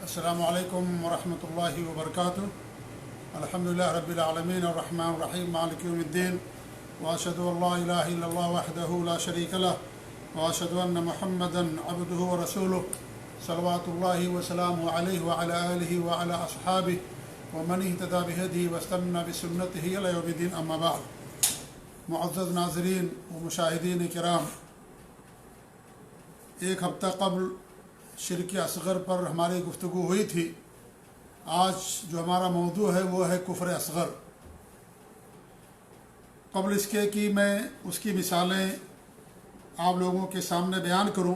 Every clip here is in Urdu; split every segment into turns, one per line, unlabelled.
السلام علیکم ورحمۃ اللہ وبرکاتہ۔ الحمدللہ رب العالمین الرحمن الرحیم مالک یوم الدین، واشهد ان لا الہ الا اللہ وحدہ لا شریک لہ، واشهد ان محمدا عبدہ ورسولہ، صلوات اللہ وسلامہ علیہ وعلی آلہ وعلی اصحابہ ومن اہتدی بہدیہ واستنى بسنتہ الی یوم الدین، اما بعد۔ معزز ناظرین و مشاہدین کرام، ایک ہفتہ قبل شرک اصغر پر ہماری گفتگو ہوئی تھی۔ آج جو ہمارا موضوع ہے وہ ہے کفر اصغر۔ قبل اس کے کہ میں اس کی مثالیں آپ لوگوں کے سامنے بیان کروں،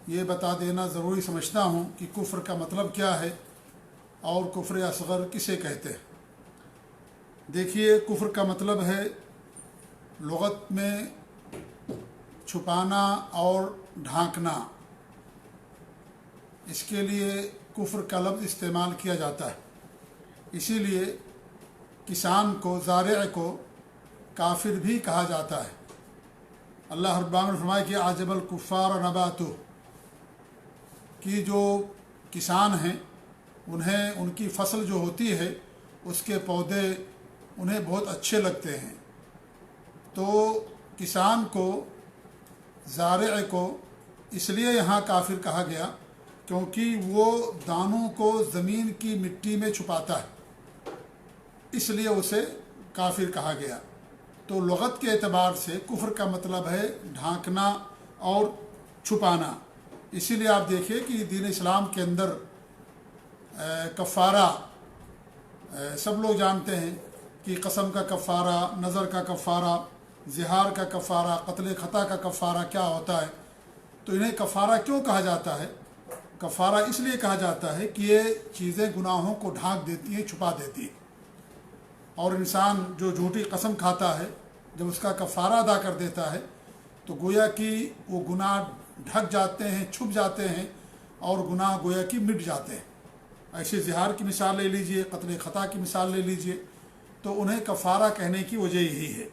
یہ بتا دینا ضروری سمجھتا ہوں کہ کفر کا مطلب کیا ہے اور کفر اصغر کسے کہتے ہیں۔ دیکھیے، کفر کا مطلب ہے لغت میں چھپانا اور ڈھانکنا۔ اس کے لیے کفر کا لفظ استعمال کیا جاتا ہے، اسی لیے کسان کو، زارع کو کافر بھی کہا جاتا ہے۔ اللہ رب العالمین نے فرمایا کہ عجب الکفار نباتہ، کہ جو کسان ہیں انہیں ان کی فصل جو ہوتی ہے اس کے پودے انہیں بہت اچھے لگتے ہیں۔ تو کسان کو، زارع کو اس لیے یہاں کافر کہا گیا کیونکہ وہ دانوں کو زمین کی مٹی میں چھپاتا ہے، اس لیے اسے کافر کہا گیا۔ تو لغت کے اعتبار سے کفر کا مطلب ہے ڈھانکنا اور چھپانا۔ اسی لیے آپ دیکھیے کہ دین اسلام کے اندر کفارہ سب لوگ جانتے ہیں کہ قسم کا کفارہ، نظر کا کفارہ، زہار کا کفارہ، قتل خطا کا کفارہ کیا ہوتا ہے۔ تو انہیں کفارہ کیوں کہا جاتا ہے؟ کفارہ اس لیے کہا جاتا ہے کہ یہ چیزیں گناہوں کو ڈھانک دیتی ہیں، چھپا دیتی ہیں۔ اور انسان جو جھوٹی قسم کھاتا ہے، جب اس کا کفارہ ادا کر دیتا ہے تو گویا کہ وہ گناہ ڈھک جاتے ہیں، چھپ جاتے ہیں، اور گناہ گویا کہ مٹ جاتے ہیں۔ ایسے زہار کی مثال لے لیجئے، قتل خطا کی مثال لے لیجئے، تو انہیں کفارہ کہنے کی وجہ یہی ہے۔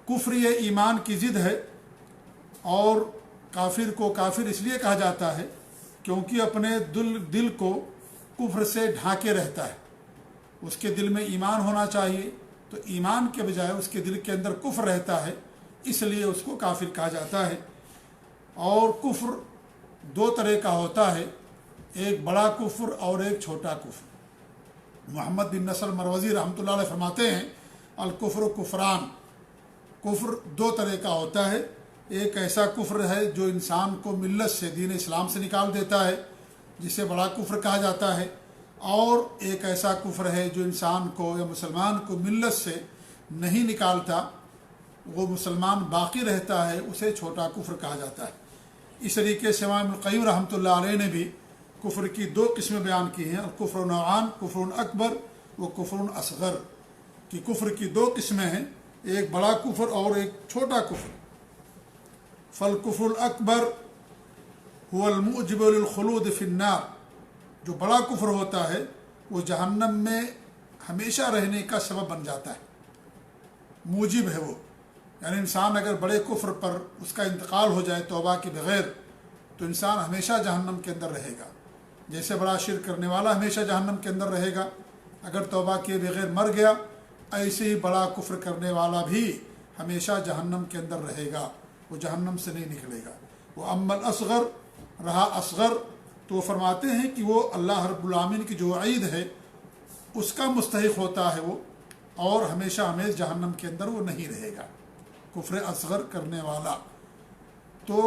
کفر یہ ایمان کی ضد ہے، اور کافر کو کافر اس لیے کہا جاتا ہے کیونکہ اپنے دل کو کفر سے ڈھانکے رہتا ہے۔ اس کے دل میں ایمان ہونا چاہیے، تو ایمان کے بجائے اس کے دل کے اندر کفر رہتا ہے، اس لیے اس کو کافر کہا جاتا ہے۔ اور کفر دو طرح کا ہوتا ہے، ایک بڑا کفر اور ایک چھوٹا کفر۔ محمد بن نصر مروزی رحمۃ اللہ علیہ فرماتے ہیں الکفر کفران، کفر دو طرح کا ہوتا ہے۔ ایک ایسا کفر ہے جو انسان کو ملت سے، دین اسلام سے نکال دیتا ہے، جسے بڑا کفر کہا جاتا ہے۔ اور ایک ایسا کفر ہے جو انسان کو یا مسلمان کو ملت سے نہیں نکالتا، وہ مسلمان باقی رہتا ہے، اسے چھوٹا کفر کہا جاتا ہے۔ اس طریقے سے امام ابن القیم رحمۃ اللہ علیہ نے بھی کفر کی دو قسمیں بیان کی ہیں، کفر نوعان، کفر اکبر و کفر اصغر، کہ کفر کی دو قسمیں ہیں، ایک بڑا کفر اور ایک چھوٹا کفر۔ فالکفر الاکبر هو الموجب للخلود فی النار، جو بڑا کفر ہوتا ہے وہ جہنم میں ہمیشہ رہنے کا سبب بن جاتا ہے، موجب ہے وہ، یعنی انسان اگر بڑے کفر پر اس کا انتقال ہو جائے توبہ کے بغیر، تو انسان ہمیشہ جہنم کے اندر رہے گا۔ جیسے بڑا شرک کرنے والا ہمیشہ جہنم کے اندر رہے گا اگر توبہ کے بغیر مر گیا، ایسے ہی بڑا کفر کرنے والا بھی ہمیشہ جہنم کے اندر رہے گا، وہ جہنم سے نہیں نکلے گا۔ وہ اما الاصغر، رہا اصغر، تو وہ فرماتے ہیں کہ وہ اللہ رب العالمین کی جو وعید ہے اس کا مستحق ہوتا ہے وہ، اور ہمیشہ ہمیشہ جہنم کے اندر وہ نہیں رہے گا، کفر اصغر کرنے والا۔ تو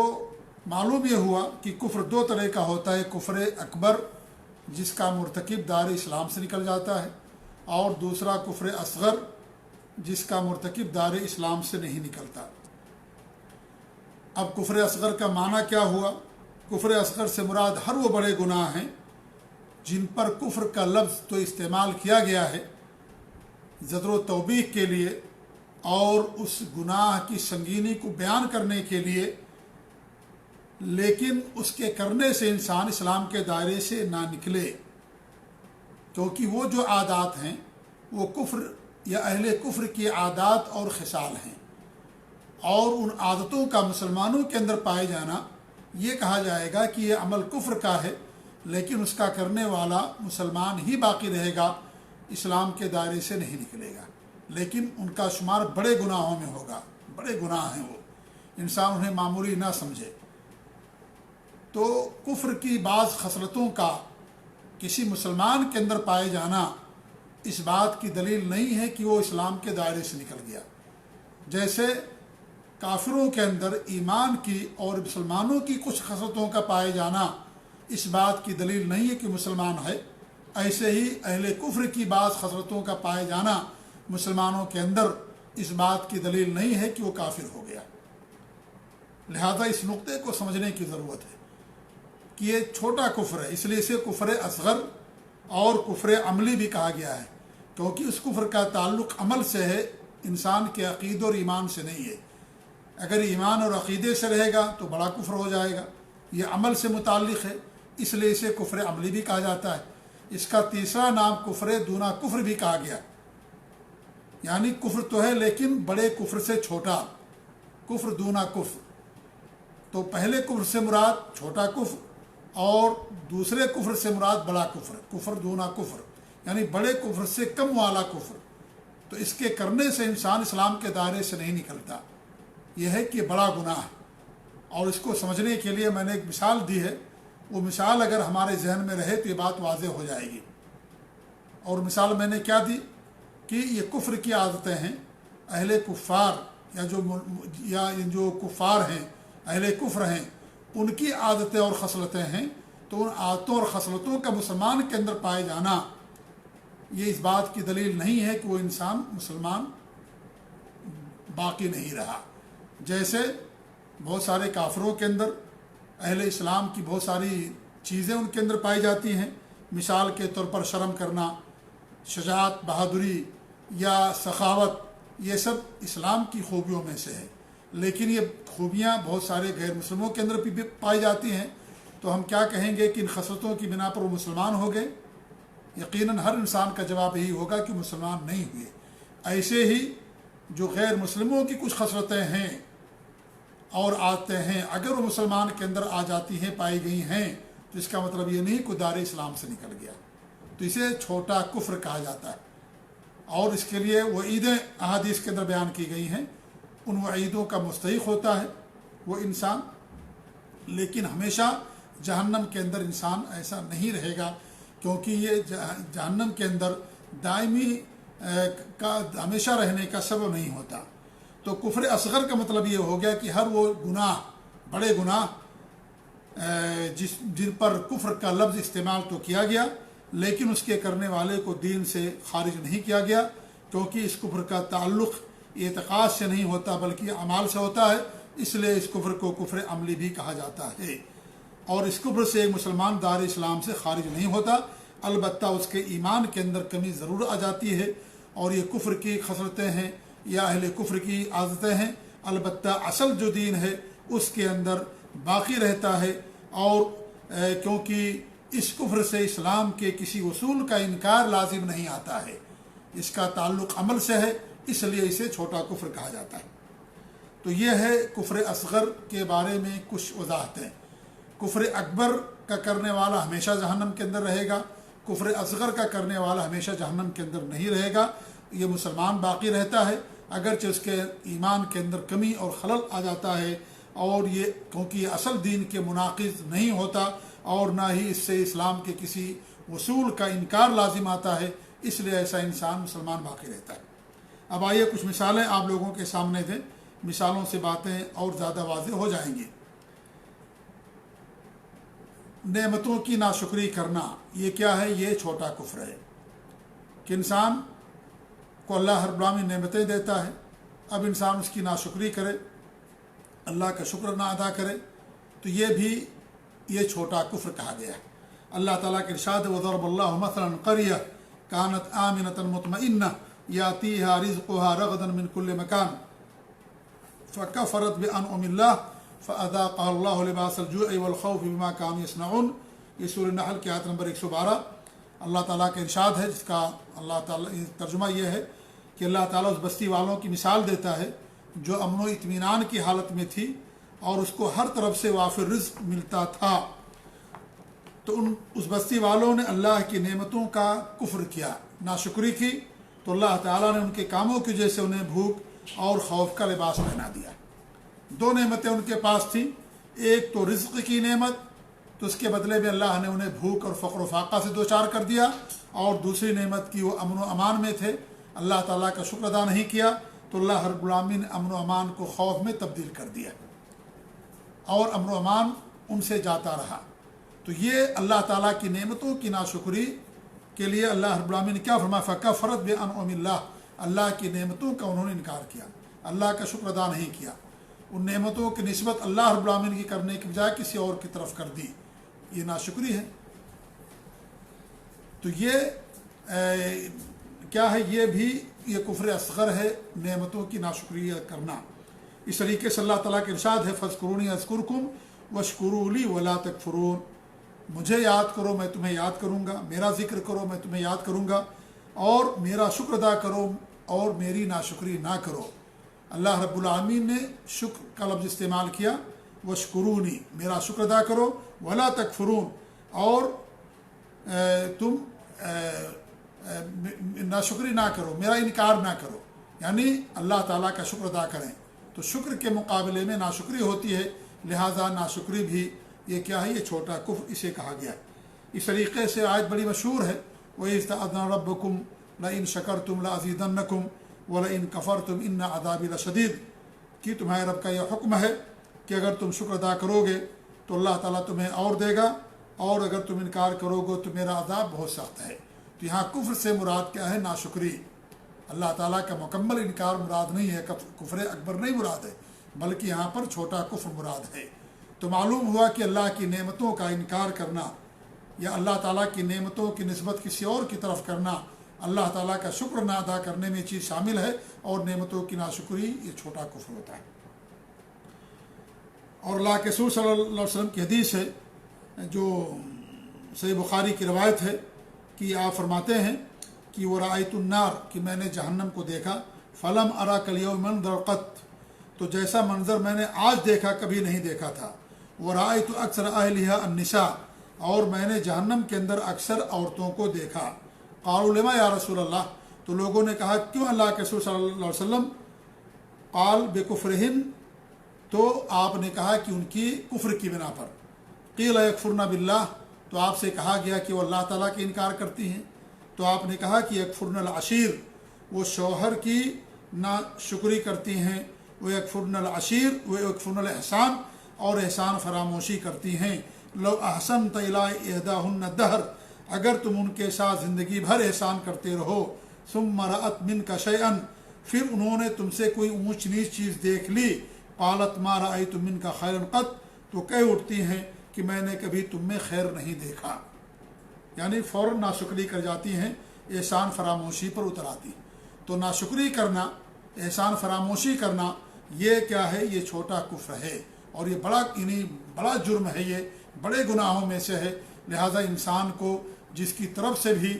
معلوم یہ ہوا کہ کفر دو طرح کا ہوتا ہے، کفر اکبر جس کا مرتکب دار اسلام سے نکل جاتا ہے، اور دوسرا کفر اصغر جس کا مرتکب دار اسلام سے نہیں نکلتا۔ اب کفر اصغر کا معنی کیا ہوا؟ کفر اصغر سے مراد ہر وہ بڑے گناہ ہیں جن پر کفر کا لفظ تو استعمال کیا گیا ہے زجر و توبیخ کے لیے اور اس گناہ کی سنگینی کو بیان کرنے کے لیے، لیکن اس کے کرنے سے انسان اسلام کے دائرے سے نہ نکلے، کیونکہ وہ جو عادات ہیں وہ کفر یا اہل کفر کی عادات اور خصال ہیں، اور ان عادتوں کا مسلمانوں کے اندر پائے جانا یہ کہا جائے گا کہ یہ عمل کفر کا ہے، لیکن اس کا کرنے والا مسلمان ہی باقی رہے گا، اسلام کے دائرے سے نہیں نکلے گا، لیکن ان کا شمار بڑے گناہوں میں ہوگا، بڑے گناہ ہیں وہ، انسان انہیں معمولی نہ سمجھے۔ تو کفر کی بعض خصلتوں کا کسی مسلمان کے اندر پائے جانا اس بات کی دلیل نہیں ہے کہ وہ اسلام کے دائرے سے نکل گیا۔ جیسے کافروں کے اندر ایمان کی اور مسلمانوں کی کچھ خصلتوں کا پائے جانا اس بات کی دلیل نہیں ہے کہ مسلمان ہے، ایسے ہی اہل کفر کی بعض خصلتوں کا پائے جانا مسلمانوں کے اندر اس بات کی دلیل نہیں ہے کہ وہ کافر ہو گیا۔ لہذا اس نقطے کو سمجھنے کی ضرورت ہے کہ یہ چھوٹا کفر ہے، اس لیے اسے کفر اصغر اور کفر عملی بھی کہا گیا ہے، کیونکہ اس کفر کا تعلق عمل سے ہے، انسان کے عقیدے اور ایمان سے نہیں ہے۔ اگر ایمان اور عقیدے سے رہے گا تو بڑا کفر ہو جائے گا، یہ عمل سے متعلق ہے، اس لیے اسے کفر عملی بھی کہا جاتا ہے۔ اس کا تیسرا نام کفر دونہ کفر بھی کہا گیا، یعنی کفر تو ہے لیکن بڑے کفر سے چھوٹا، کفر دونہ کفر۔ تو پہلے کفر سے مراد چھوٹا کفر اور دوسرے کفر سے مراد بڑا کفر، کفر دونہ کفر، یعنی بڑے کفر سے کم والا کفر۔ تو اس کے کرنے سے انسان اسلام کے دائرے سے نہیں نکلتا، یہ ہے کہ بڑا گناہ ہے۔ اور اس کو سمجھنے کے لیے میں نے ایک مثال دی ہے، وہ مثال اگر ہمارے ذہن میں رہے تو یہ بات واضح ہو جائے گی۔ اور مثال میں نے کیا دی کہ یہ کفر کی عادتیں ہیں، اہل کفار یا جو کفار ہیں، اہل کفر ہیں، ان کی عادتیں اور خصلتیں ہیں۔ تو ان عادتوں اور خصلتوں کا مسلمان کے اندر پائے جانا یہ اس بات کی دلیل نہیں ہے کہ وہ انسان مسلمان باقی نہیں رہا۔ جیسے بہت سارے کافروں کے اندر اہل اسلام کی بہت ساری چیزیں ان کے اندر پائی جاتی ہیں، مثال کے طور پر شرم کرنا، شجاعت، بہادری یا سخاوت، یہ سب اسلام کی خوبیوں میں سے ہے، لیکن یہ خوبیاں بہت سارے غیر مسلموں کے اندر بھی پائی جاتی ہیں۔ تو ہم کیا کہیں گے کہ ان خصلتوں کی بنا پر وہ مسلمان ہو گئے؟ یقیناً ہر انسان کا جواب یہی ہوگا کہ مسلمان نہیں ہوئے۔ ایسے ہی جو غیر مسلموں کی کچھ خصلتیں ہیں اور عادتیں ہیں، اگر وہ مسلمان کے اندر آ جاتی ہیں، پائی گئی ہیں، تو اس کا مطلب یہ نہیں کہ دار اسلام سے نکل گیا، تو اسے چھوٹا کفر کہا جاتا ہے۔ اور اس کے لیے وعیدیں احادیث کے اندر بیان کی گئی ہیں، ان وعیدوں کا مستحق ہوتا ہے وہ انسان، لیکن ہمیشہ جہنم کے اندر انسان ایسا نہیں رہے گا، کیونکہ یہ جہنم کے اندر دائمی کا ہمیشہ رہنے کا سبب نہیں ہوتا۔ تو کفر اصغر کا مطلب یہ ہو گیا کہ ہر وہ گناہ، بڑے گناہ جن پر کفر کا لفظ استعمال تو کیا گیا، لیکن اس کے کرنے والے کو دین سے خارج نہیں کیا گیا، کیونکہ اس کفر کا تعلق اعتقاد سے نہیں ہوتا بلکہ اعمال سے ہوتا ہے، اس لیے اس کفر کو کفر عملی بھی کہا جاتا ہے۔ اور اس کفر سے ایک مسلمان دار اسلام سے خارج نہیں ہوتا، البتہ اس کے ایمان کے اندر کمی ضرور آ جاتی ہے، اور یہ کفر کی خصلتیں ہیں یا اہل کفر کی عادتیں ہیں، البتہ اصل جو دین ہے اس کے اندر باقی رہتا ہے۔ اور کیونکہ اس کفر سے اسلام کے کسی اصول کا انکار لازم نہیں آتا ہے، اس کا تعلق عمل سے ہے، اس لیے اسے چھوٹا کفر کہا جاتا ہے۔ تو یہ ہے کفر اصغر کے بارے میں کچھ وضاحتیں۔ کفر اکبر کا کرنے والا ہمیشہ جہنم کے اندر رہے گا، کفر اصغر کا کرنے والا ہمیشہ جہنم کے اندر نہیں رہے گا، یہ مسلمان باقی رہتا ہے، اگرچہ اس کے ایمان کے اندر کمی اور خلل آ جاتا ہے، اور یہ کیونکہ یہ اصل دین کے مناقض نہیں ہوتا اور نہ ہی اس سے اسلام کے کسی اصول کا انکار لازم آتا ہے، اس لیے ایسا انسان مسلمان باقی رہتا ہے۔ اب آئیے کچھ مثالیں آپ لوگوں کے سامنے دیں، مثالوں سے باتیں اور زیادہ واضح ہو جائیں گی۔ نعمتوں کی ناشکری کرنا، یہ کیا ہے؟ یہ چھوٹا کفر ہے کہ انسان کو اللہ ہر العالمین نعمتیں دیتا ہے، اب انسان اس کی ناشکری کرے، اللہ کا شکر نہ ادا کرے، تو یہ چھوٹا کفر کہا گیا ہے۔ اللہ تعالیٰ کے ارشاد وضرب اللہ مثلا قریہ کانت آمنۃ مطمئنہ یاتیہا رزقہا رغدا من کل مکان فکفرت بانعم اللہ فاذاقہا اللہ لباس الجوع والخوف بما كانوا یصنعون، یہ سورہ نحل کی آیت نمبر 112۔ اللہ تعالیٰ کا ارشاد ہے، جس کا اللہ تعالیٰ ترجمہ یہ ہے کہ اللہ تعالیٰ اس بستی والوں کی مثال دیتا ہے جو امن و اطمینان کی حالت میں تھی اور اس کو ہر طرف سے وافر رزق ملتا تھا، تو اس بستی والوں نے اللہ کی نعمتوں کا کفر کیا، ناشکری کی، تو اللہ تعالیٰ نے ان کے کاموں کی وجہ سے انہیں بھوک اور خوف کا لباس پہنا دیا۔ دو نعمتیں ان کے پاس تھیں، ایک تو رزق کی نعمت، تو اس کے بدلے میں اللہ نے انہیں بھوک اور فقر و فاقہ سے دوچار کر دیا، اور دوسری نعمت کی وہ امن و امان میں تھے، اللہ تعالیٰ کا شکر ادا نہیں کیا، تو اللہ رب العالمین نے امن و امان کو خوف میں تبدیل کر دیا اور امن و امان ان سے جاتا رہا۔ تو یہ اللہ تعالیٰ کی نعمتوں کی ناشکری کے لیے اللہ رب العالمین نے کیا فرمایا، فَكَفَرَتْ بِأَنْعُمِ اللَّهِ، اللہ کی نعمتوں کا انہوں نے انکار کیا، اللہ کا شکر ادا نہیں کیا، ان نعمتوں کی نسبت اللہ رب العالمین کی کرنے کی بجائے کسی اور کی طرف کر دی، یہ ناشکری ہے۔ تو یہ کیا ہے، یہ بھی یہ کفر اصغر ہے، نعمتوں کی ناشکری کرنا۔ اس طریقے سے اللہ تعالیٰ کے ارشاد ہے، فَاذْكُرُونِي أَذْكُرْكُمْ وَاشْكُرُوا لِي وَلَا تَكْفُرُونَ، مجھے یاد کرو میں تمہیں یاد کروں گا، میرا ذکر کرو میں تمہیں یاد کروں گا، اور میرا شکر ادا کرو اور میری ناشکری نہ کرو۔ اللہ رب العالمین نے شکر کا لفظ استعمال کیا، وَاشْكُرُونِي، میرا شکر ادا کرو، وَلَا تَكْفُرُونَ، اور تم ناشکری نہ کرو، میرا انکار نہ کرو، یعنی اللہ تعالیٰ کا شکر ادا کریں۔ تو شکر کے مقابلے میں ناشکری ہوتی ہے، لہٰذا ناشکری بھی یہ کیا ہے، یہ چھوٹا کفر اسے کہا گیا ہے۔ اس طریقے سے آیت بڑی مشہور ہے، وَإِذْ تَأَذَّنَ رَبُّكُمْ لَئِن شَكَرْتُمْ لَأَزِيدَنَّكُمْ وَلَئِن كَفَرْتُمْ إِنَّ عَذَابِي لَشَدِيدٌ، کہ تمہارے رب کا یہ حکم ہے کہ اگر تم شکر ادا کرو گے تو اللہ تعالیٰ تمہیں اور دے گا، اور اگر تم انکار کرو گے تو میرا عذاب بہت سخت ہے۔ تو یہاں کفر سے مراد کیا ہے، ناشکری، اللہ تعالیٰ کا مکمل انکار مراد نہیں ہے، کفر اکبر نہیں مراد ہے، بلکہ یہاں پر چھوٹا کفر مراد ہے۔ تو معلوم ہوا کہ اللہ کی نعمتوں کا انکار کرنا یا اللہ تعالیٰ کی نعمتوں کی نسبت کسی اور کی طرف کرنا، اللہ تعالیٰ کا شکر نہ ادا کرنے میں چیز شامل ہے، اور نعمتوں کی ناشکری یہ چھوٹا کفر ہوتا ہے۔ اور اللہ کے رسول صلی اللہ علیہ وسلم کی حدیث ہے، جو صحیح بخاری کی روایت ہے، کہ آپ فرماتے ہیں کہ وَرَأَيْتُ النَّارَ، کہ میں نے جہنم کو دیکھا، فَلَمْ أَرَى كَالْيَوْمِ مَنظَرًا قَطْ، تو جیسا منظر میں نے آج دیکھا کبھی نہیں دیکھا تھا۔ وَرَأَيْتُ أَكْثَرَ أَهْلِهَا النِّسَاء، اور میں نے جہنم کے اندر اکثر عورتوں کو دیکھا۔ قالوا لما یا رسول اللہ، تو لوگوں نے کہا کیوں اللہ کے رسول صلی اللہ علیہ وسلم؟ قال بکفرہن، تو آپ نے کہا کہ ان کی کفر کی بنا پر۔ قیل یکفرن باللہ، تو آپ سے کہا گیا کہ وہ اللہ تعالیٰ کے انکار کرتی ہیں، تو آپ نے کہا کہ یکفرن العشیر، وہ شوہر کی ناشکری کرتی ہیں، وہ یکفرن العشیر، وہ یکفرن الاحسان، اور احسان فراموشی کرتی ہیں۔ لو احسنت الی احداہن الدہر، اگر تم ان کے ساتھ زندگی بھر احسان کرتے رہو، ثم رأت منک شیئا، پھر انہوں نے تم سے کوئی اونچ نیچ چیز دیکھ لی، قالت ما رأیت منک خیرا قط، تو کہہ اٹھتی ہیں کہ میں نے کبھی تم میں خیر نہیں دیکھا، یعنی فوراً ناشکری کر جاتی ہیں، احسان فراموشی پر اتر آتی۔ تو ناشکری کرنا، احسان فراموشی کرنا، یہ کیا ہے، یہ چھوٹا کفر ہے، اور یہ بڑا جرم ہے، یہ بڑے گناہوں میں سے ہے۔ لہٰذا انسان کو جس کی طرف سے بھی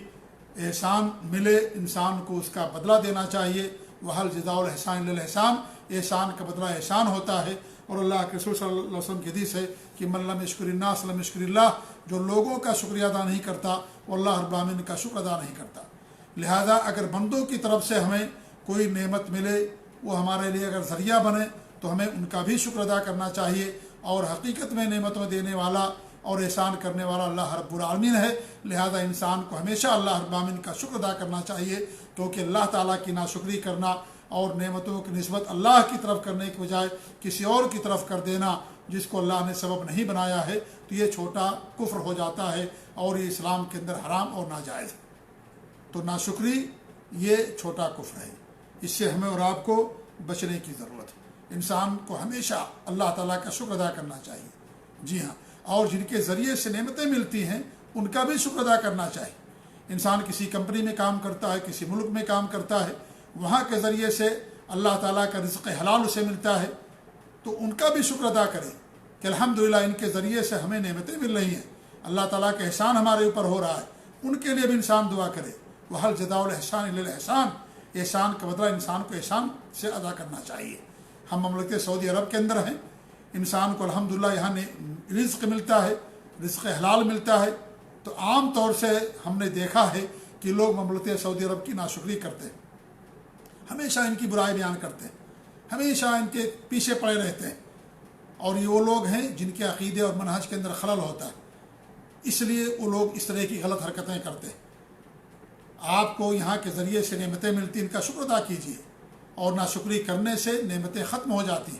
احسان ملے، انسان کو اس کا بدلہ دینا چاہیے۔ وَهَلْ جَزَاءُ الْإِحْسَانِ إِلَّا الْإِحْسَانُ، احسان کا بدلہ احسان ہوتا ہے۔ اور اللہ کے رسول صلی اللہ علیہ وسلم کی حدیث ہے کہ من لم یشکر الناس لم یشکر اللہ، جو لوگوں کا شکریہ ادا نہیں کرتا وہ اللہ رب العالمین کا شکر ادا نہیں کرتا۔ لہذا اگر بندوں کی طرف سے ہمیں کوئی نعمت ملے، وہ ہمارے لیے اگر ذریعہ بنے، تو ہمیں ان کا بھی شکر ادا کرنا چاہیے۔ اور حقیقت میں نعمتوں دینے والا اور احسان کرنے والا اللہ رب العالمین ہے، لہذا انسان کو ہمیشہ اللہ رب العالمین کا شکر ادا کرنا چاہیے، کیونکہ اللہ تعالیٰ کی ناشکری کرنا اور نعمتوں کی نسبت اللہ کی طرف کرنے کے بجائے کسی اور کی طرف کر دینا، جس کو اللہ نے سبب نہیں بنایا ہے، تو یہ چھوٹا کفر ہو جاتا ہے، اور یہ اسلام کے اندر حرام اور ناجائز ہے۔ تو ناشکری یہ چھوٹا کفر ہے، اس سے ہمیں اور آپ کو بچنے کی ضرورت ہے۔ انسان کو ہمیشہ اللہ تعالیٰ کا شکر ادا کرنا چاہیے، جی ہاں، اور جن کے ذریعے سے نعمتیں ملتی ہیں ان کا بھی شکر ادا کرنا چاہیے۔ انسان کسی کمپنی میں کام کرتا ہے، کسی ملک میں کام کرتا ہے، وہاں کے ذریعے سے اللہ تعالیٰ کا رزق حلال اسے ملتا ہے، تو ان کا بھی شکر ادا کرے کہ الحمدللہ ان کے ذریعے سے ہمیں نعمتیں مل رہی ہیں، اللہ تعالیٰ کا احسان ہمارے اوپر ہو رہا ہے، ان کے لیے بھی انسان دعا کرے۔ وَهَلْ جَزَاءُ الْإِحْسَانِ إِلَّا الْإِحْسَانُ، احسان کا بدلہ انسان کو احسان سے ادا کرنا چاہیے۔ ہم مملکت سعودی عرب کے اندر ہیں، انسان کو الحمدللہ یہاں رزق ملتا ہے، رزق حلال ملتا ہے، تو عام طور سے ہم نے دیکھا ہے کہ لوگ مملکت سعودی عرب کی ناشکری کرتے ہیں، ہمیشہ ان کی برائی بیان کرتے ہیں، ہمیشہ ان کے پیچھے پڑے رہتے ہیں، اور یہ وہ لوگ ہیں جن کے عقیدے اور منہج کے اندر خلل ہوتا ہے، اس لیے وہ لوگ اس طرح کی غلط حرکتیں کرتے ہیں۔ آپ کو یہاں کے ذریعے سے نعمتیں ملتی، ان کا شکر ادا کیجیے، اور ناشکری کرنے سے نعمتیں ختم ہو جاتی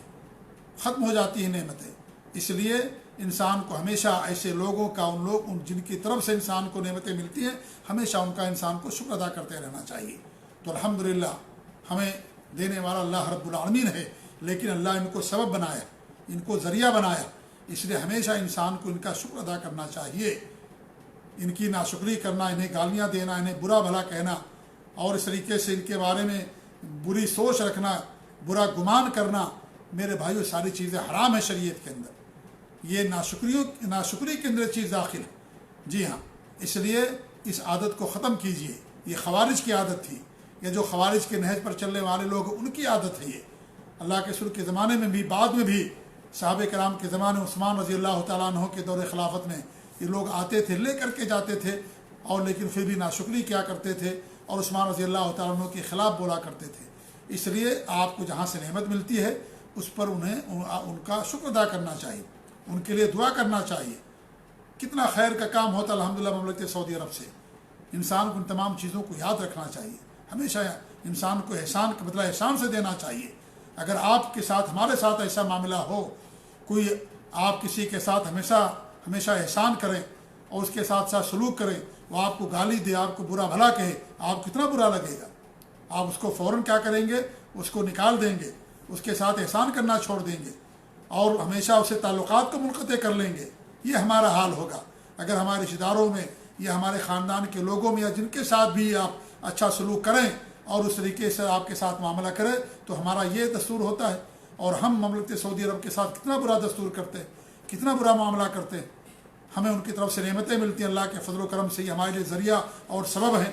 ہیں نعمتیں۔ اس لیے انسان کو ہمیشہ ایسے لوگوں کا، ان جن کی طرف سے انسان کو نعمتیں ملتی ہیں، ہمیشہ ان کا انسان کو شکر ادا کرتے رہنا چاہیے۔ تو الحمدللہ ہمیں دینے والا اللہ رب العالمین ہے، لیکن اللہ ان کو سبب بنایا، ان کو ذریعہ بنایا، اس لیے ہمیشہ انسان کو ان کا شکر ادا کرنا چاہیے۔ ان کی ناشکری کرنا، انہیں گالیاں دینا، انہیں برا بھلا کہنا، اور اس طریقے سے ان کے بارے میں بری سوچ رکھنا، برا گمان کرنا، میرے بھائیو ساری چیزیں حرام ہیں شریعت کے اندر۔ یہ ناشکری کے اندر چیز داخل ہے، جی ہاں۔ اس لیے اس عادت کو ختم کیجیے۔ یہ خوارج کی عادت تھی، یہ جو خوارج کے نہج پر چلنے والے لوگ، ان کی عادت ہے یہ۔ اللہ کے رسول کے زمانے میں بھی، بعد میں بھی، صحابہ کرام کے زمانے، عثمان رضی اللہ تعالیٰ عنہ کے دور خلافت میں یہ لوگ آتے تھے، لے کر کے جاتے تھے، اور لیکن پھر بھی ناشکری کیا کرتے تھے، اور عثمان رضی اللہ تعالیٰ عنہ کے خلاف بولا کرتے تھے۔ اس لیے آپ کو جہاں سے نعمت ملتی ہے اس پر ان کا شکر ادا کرنا چاہیے، ان کے لیے دعا کرنا چاہیے۔ کتنا خیر کا کام ہوتا الحمدللہ مملکت سعودی عرب سے۔ انسان کو ان تمام چیزوں کو یاد رکھنا چاہیے، ہمیشہ انسان کو احسان کا بدلہ احسان سے دینا چاہیے۔ اگر آپ کے ساتھ، ہمارے ساتھ ایسا معاملہ ہو، کوئی آپ کسی کے ساتھ ہمیشہ احسان کریں اور اس کے ساتھ سلوک کریں، وہ آپ کو گالی دے، آپ کو برا بھلا کہے، آپ کتنا برا لگے گا؟ آپ اس کو فوراً کیا کریں گے؟ اس کو نکال دیں گے، اس کے ساتھ احسان کرنا چھوڑ دیں گے، اور ہمیشہ اسے تعلقات کو منقطع کر لیں گے۔ یہ ہمارا حال ہوگا اگر ہمارے رشتہ داروں میں یا ہمارے خاندان کے لوگوں میں یا جن کے ساتھ بھی آپ اچھا سلوک کریں اور اس طریقے سے آپ کے ساتھ معاملہ کریں، تو ہمارا یہ دستور ہوتا ہے۔ اور ہم مملکت سعودی عرب کے ساتھ کتنا برا دستور کرتے ہیں، کتنا برا معاملہ کرتے ہیں۔ ہمیں ان کی طرف سے نعمتیں ملتی ہیں، اللہ کے فضل و کرم سے، یہ ہمارے لیے ذریعہ اور سبب ہیں۔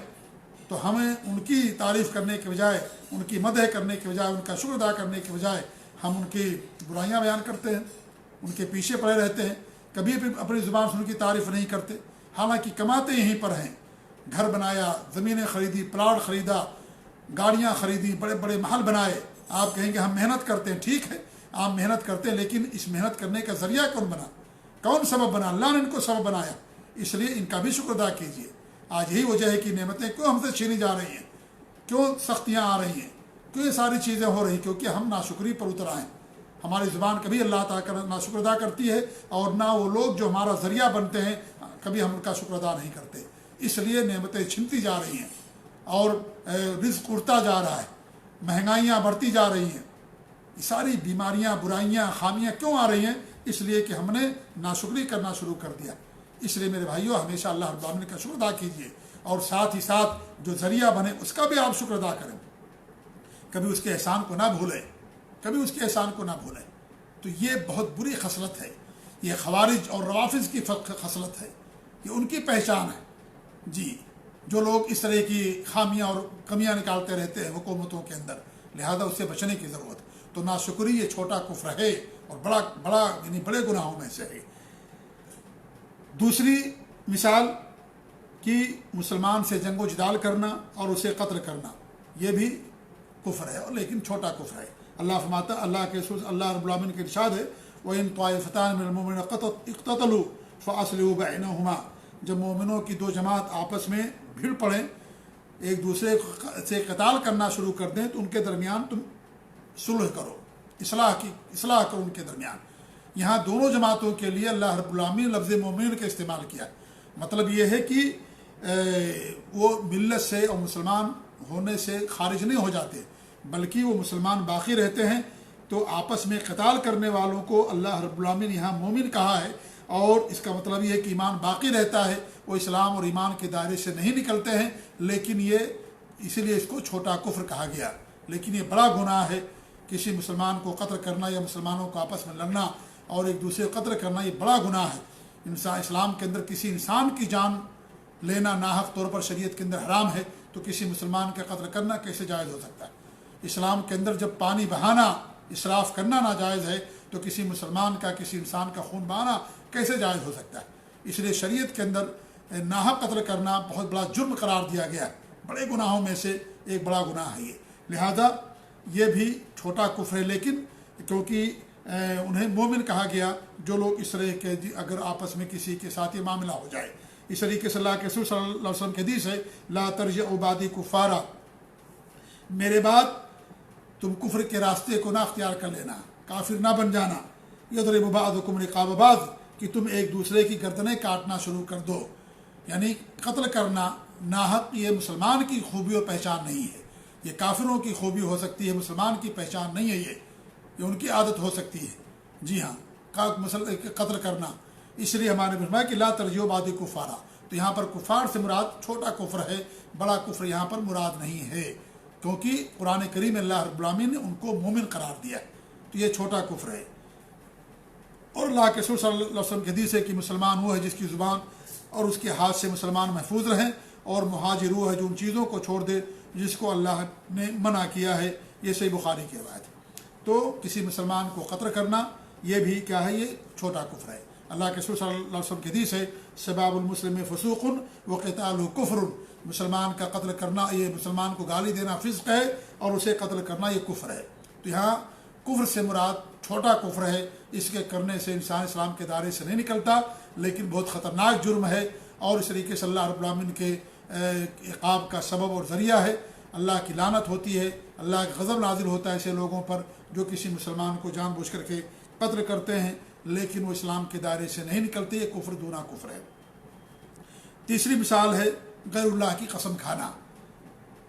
تو ہمیں ان کی تعریف کرنے کے بجائے، ان کی مدح کرنے کے بجائے، ان کا شکر ادا کرنے کے بجائے ہم ان کی برائیاں بیان کرتے ہیں، ان کے پیچھے پڑے رہتے ہیں، کبھی بھی اپنی زبان سے ان کی تعریف نہیں کرتے، حالانکہ کماتے یہیں پر ہیں۔ گھر بنایا، زمینیں خریدی، پلاٹ خریدا، گاڑیاں خریدی، بڑے بڑے محل بنائے۔ آپ کہیں گے ہم محنت کرتے ہیں، ٹھیک ہے آپ محنت کرتے ہیں، لیکن اس محنت کرنے کا ذریعہ کون بنا؟ کون سبب بنا؟ اللہ نے ان کو سبب بنایا، اس لیے ان کا بھی شکر ادا کیجیے۔ آج یہی وجہ ہے کہ نعمتیں کیوں ہم سے چھینی جا رہی ہیں، کیوں سختیاں آ رہی ہیں، کیوں یہ ساری چیزیں ہو رہی ہیں؟ کیونکہ ہم ناشکری پر اتر آئے ہیں۔ ہماری زبان کبھی اللہ تعالیٰ کا ناشکر ادا کرتی ہے، اور نہ وہ لوگ جو ہمارا ذریعہ بنتے ہیں کبھی ہم ان کا شکر ادا نہیں کرتے۔ اس لیے نعمتیں چھنتی جا رہی ہیں، اور رزق اڑتا جا رہا ہے، مہنگائیاں بڑھتی جا رہی ہیں۔ یہ ساری بیماریاں، برائیاں، خامیاں کیوں آ رہی ہیں؟ اس لیے کہ ہم نے ناشکری کرنا شروع کر دیا۔ اس لیے میرے بھائیوں، ہمیشہ اللہ رب العالمین کا شکر ادا کیجیے، اور ساتھ ہی ساتھ جو ذریعہ بنے اس کا بھی آپ شکر ادا کریں۔ کبھی اس کے احسان کو نہ بھولیں، کبھی اس کے احسان کو نہ بھولیں۔ تو یہ بہت بری خصلت ہے، یہ خوارج اور روافض کی خصلت ہے، یہ ان کی پہچان ہے، جی، جو لوگ اس طرح کی خامیاں اور کمیاں نکالتے رہتے ہیں حکومتوں کے اندر۔ لہذا اس سے بچنے کی ضرورت ہے۔ تو ناشکری یہ چھوٹا کفر ہے، اور بڑا یعنی بڑے گناہوں میں سے ہے۔ دوسری مثال کہ مسلمان سے جنگ و جدال کرنا اور اسے قتل کرنا، یہ بھی کفر ہے، اور لیکن چھوٹا کفر ہے۔ اللہ فرماتا، اللہ کے رسول اللہ رب العالمین کے ارشاد ہے، وَإِن طَائِفَتَانِ مِنَ الْمُؤْمِنِينَ اقْتَتَلُوا فَأَصْلِحُوا بَيْنَهُمَا۔ جب مومنوں کی دو جماعت آپس میں بھیڑ پڑیں، ایک دوسرے سے قتال کرنا شروع کر دیں، تو ان کے درمیان تم صلح کرو، اصلاح کرو ان کے درمیان۔ یہاں دونوں جماعتوں کے لیے اللہ رب العالمین لفظ مومن کا استعمال کیا۔ مطلب یہ ہے کہ وہ ملت سے اور مسلمان ہونے سے خارج نہیں ہو جاتے، بلکہ وہ مسلمان باقی رہتے ہیں۔ تو آپس میں قتال کرنے والوں کو اللہ رب العالمین یہاں مومن کہا ہے، اور اس کا مطلب یہ ہے کہ ایمان باقی رہتا ہے، وہ اسلام اور ایمان کے دائرے سے نہیں نکلتے ہیں، لیکن یہ اسی لیے اس کو چھوٹا کفر کہا گیا۔ لیکن یہ بڑا گناہ ہے، کسی مسلمان کو قتل کرنا یا مسلمانوں کو آپس میں لڑنا اور ایک دوسرے کو قتل کرنا، یہ بڑا گناہ ہے۔ اسلام کے اندر کسی انسان کی جان لینا ناحق طور پر شریعت کے اندر حرام ہے، تو کسی مسلمان کا قتل کرنا کیسے جائز ہو سکتا ہے؟ اسلام کے اندر جب پانی بہانا، اسراف کرنا ناجائز ہے، تو کسی مسلمان کا، کسی انسان کا خون بہانا کیسے جائز ہو سکتا ہے؟ اس لیے شریعت کے اندر ناحق قتل کرنا بہت بڑا جرم قرار دیا گیا ہے، بڑے گناہوں میں سے ایک بڑا گناہ ہے یہ، لہذا یہ بھی چھوٹا کفر ہے، لیکن کیونکہ انہیں مومن کہا گیا جو لوگ اس طرح کے اگر آپس میں کسی کے ساتھ یہ معاملہ ہو جائے۔ اس طریقے سے اللہ کے رسول صلی اللہ علیہ وسلم کی حدیث ہے لا ترجعوا بعدی کفارا، میرے بعد تم کفر کے راستے کو نہ اختیار کر لینا، کافر نہ بن جانا، یضرب بعضکم رقاب بعض، کہ تم ایک دوسرے کی گردنیں کاٹنا شروع کر دو، یعنی قتل کرنا ناحق یہ مسلمان کی خوبی اور پہچان نہیں ہے، یہ کافروں کی خوبی ہو سکتی ہے، مسلمان کی پہچان نہیں ہے، یہ ان کی عادت ہو سکتی ہے، جی ہاں قتل کرنا۔ اس لیے ہمارے فرمایا کہ لا ترجعوا بعدی کفارا، تو یہاں پر کفار سے مراد چھوٹا کفر ہے، بڑا کفر یہاں پر مراد نہیں ہے، کیونکہ قرآن کریم میں اللہ رب العالمین نے ان کو مومن قرار دیا ہے، تو یہ چھوٹا کفر ہے۔ اور اللہ کے رسول صلی اللہ علیہ وسلم کی حدیث ہے کہ مسلمان وہ ہے جس کی زبان اور اس کے ہاتھ سے مسلمان محفوظ رہیں، اور مہاجر وہ ہے جو ان چیزوں کو چھوڑ دے جس کو اللہ نے منع کیا ہے، یہ صحیح بخاری کی روایت ہے۔ تو کسی مسلمان کو قتل کرنا یہ بھی کیا ہے، یہ چھوٹا کفر ہے۔ اللہ کے رسول صلی اللہ علیہ وسلم کی حدیث ہے سباب المسلم فسوق وقتالہ کفر، مسلمان کا قتل کرنا، یہ مسلمان کو گالی دینا فسق ہے اور اسے قتل کرنا یہ کفر ہے۔ تو یہاں کفر سے مراد چھوٹا کفر ہے، اس کے کرنے سے انسان اسلام کے دائرے سے نہیں نکلتا، لیکن بہت خطرناک جرم ہے، اور اس طریقے سے اللہ رب العالمین کے عقاب کا سبب اور ذریعہ ہے، اللہ کی لعنت ہوتی ہے، اللہ کا غضب نازل ہوتا ہے ایسے لوگوں پر جو کسی مسلمان کو جان بوجھ کر کے قتل کرتے ہیں لیکن وہ اسلام کے دائرے سے نہیں نکلتے، یہ کفر دونا کفر ہے۔ تیسری مثال ہے غیر اللہ کی قسم کھانا۔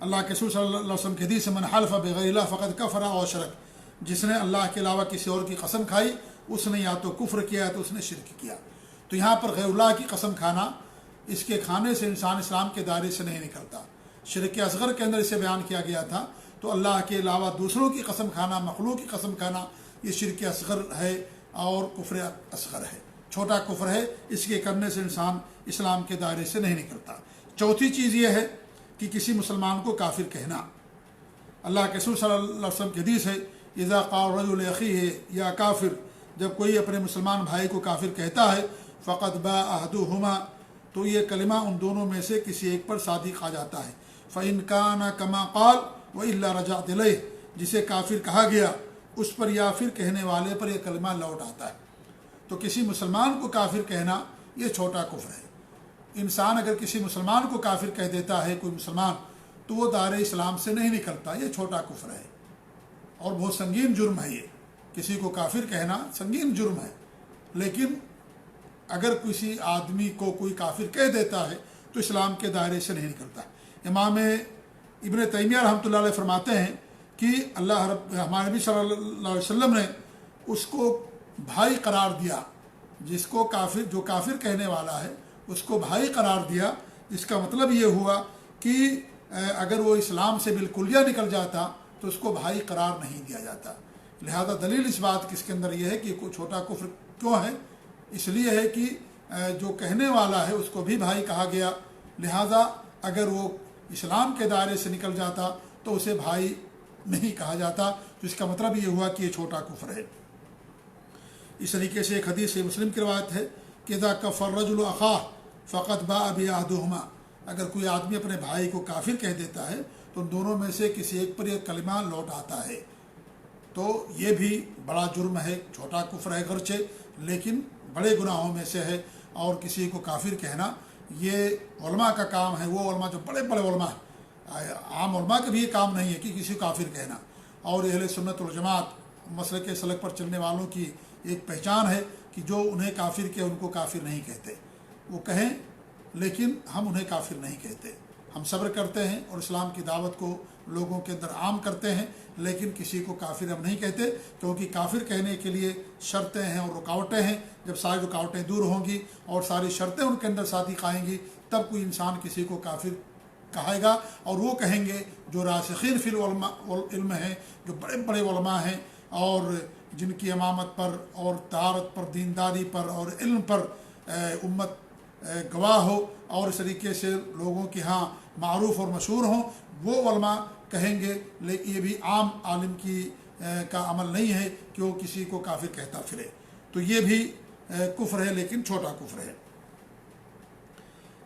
اللہ کے رسول صلی اللہ علیہ وسلم کی حدیث من حلف بغیر اللہ فقد کفر او شرک، جس نے اللہ کے علاوہ کسی اور کی قسم کھائی اس نے یا تو کفر کیا تو اس نے شرک کیا۔ تو یہاں پر غیر اللہ کی قسم کھانا، اس کے کھانے سے انسان اسلام کے دائرے سے نہیں نکلتا۔ شرک اصغر کے اندر اسے بیان کیا گیا تھا، تو اللہ کے علاوہ دوسروں کی قسم کھانا، مخلوق کی قسم کھانا، یہ شرک اصغر ہے اور کفر اصغر ہے، چھوٹا کفر ہے، اس کے کرنے سے انسان اسلام کے دائرے سے نہیں نکلتا۔ چوتھی چیز یہ ہے کہ کسی مسلمان کو کافر کہنا۔ اللہ کے رسول صلی اللہ علیہ وسلم کی حدیث ہے اذا قال الرجل لاخیہ یا کافر، جب کوئی اپنے مسلمان بھائی کو کافر کہتا ہے فقد باء احدہما، تو یہ کلمہ ان دونوں میں سے کسی ایک پر صادق آ جاتا ہے، فإن كان كما قال وإلا رجعت إليه، جسے کافر کہا گیا اس پر یا پھر کہنے والے پر یہ کلمہ لوٹ آتا ہے۔ تو کسی مسلمان کو کافر کہنا یہ چھوٹا کفر ہے۔ انسان اگر کسی مسلمان کو کافر کہہ دیتا ہے کوئی مسلمان، تو وہ دائرۂ اسلام سے نہیں نکلتا، یہ چھوٹا کفر ہے اور بہت سنگین جرم ہے۔ یہ کسی کو کافر کہنا سنگین جرم ہے، لیکن اگر کسی آدمی کو کوئی کافر کہہ دیتا ہے تو اسلام کے دائرے سے نہیں نکلتا۔ امام ابن تیمیہ رحمۃ اللہ علیہ فرماتے ہیں کہ ہمارے نبی صلی اللہ علیہ وسلم نے اس کو بھائی قرار دیا، جس کو جو کافر کہنے والا ہے اس کو بھائی قرار دیا۔ اس کا مطلب یہ ہوا کہ اگر وہ اسلام سے بالکلیہ نکل جاتا تو اس کو بھائی قرار نہیں دیا جاتا۔ لہذا دلیل اس بات کی اس کے اندر یہ ہے کہ کوئی چھوٹا کفر کیوں ہے، اس لیے ہے کہ جو کہنے والا ہے اس کو بھی بھائی کہا گیا، لہذا اگر وہ اسلام کے دائرے سے نکل جاتا تو اسے بھائی نہیں کہا جاتا، تو اس کا مطلب یہ ہوا کہ یہ چھوٹا کفر ہے۔ اس طریقے سے ایک حدیث مسلم کی روایت ہے کہ اذا کفر الرجل اخاہ فقد باء باحدہما، اگر کوئی آدمی اپنے بھائی کو کافر کہہ دیتا ہے تو ان دونوں میں سے کسی ایک پر یہ کلمہ لوٹ آتا ہے۔ تو یہ بھی بڑا جرم ہے، چھوٹا کفر ہے گرچہ، لیکن بڑے گناہوں میں سے ہے۔ اور کسی کو کافر کہنا یہ علماء کا کام ہے، وہ علماء جو بڑے بڑے علماء ہیں، عام علماء کا بھی یہ کام نہیں ہے کہ کسی کو کافر کہنا۔ اور اہل سنت والجماعت مسلک سلک پر چلنے والوں کی ایک پہچان ہے کہ جو انہیں کافر کہے ان کو کافر نہیں کہتے، وہ کہیں لیکن ہم انہیں کافر نہیں کہتے، ہم صبر کرتے ہیں اور اسلام کی دعوت کو لوگوں کے اندر عام کرتے ہیں، لیکن کسی کو کافر ہم نہیں کہتے، کیونکہ کافر کہنے کے لیے شرطیں ہیں اور رکاوٹیں ہیں۔ جب ساری رکاوٹیں دور ہوں گی اور ساری شرطیں ان کے اندر صادق آئیں گی تب کوئی انسان کسی کو کافر کہے گا، اور وہ کہیں گے جو راسخین فی العلم ہیں، جو بڑے بڑے علماء ہیں اور جن کی امامت پر اور طہارت پر، دینداری پر اور علم پر امت گواہ ہو اور اس طریقے سے لوگوں کے ہاں معروف اور مشہور ہوں، وہ علماء کہیں گے۔ لیکن یہ بھی عام عالم کا عمل نہیں ہے کہ وہ کسی کو کافر کہتا پھرے، تو یہ بھی کفر ہے لیکن چھوٹا کفر ہے۔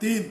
3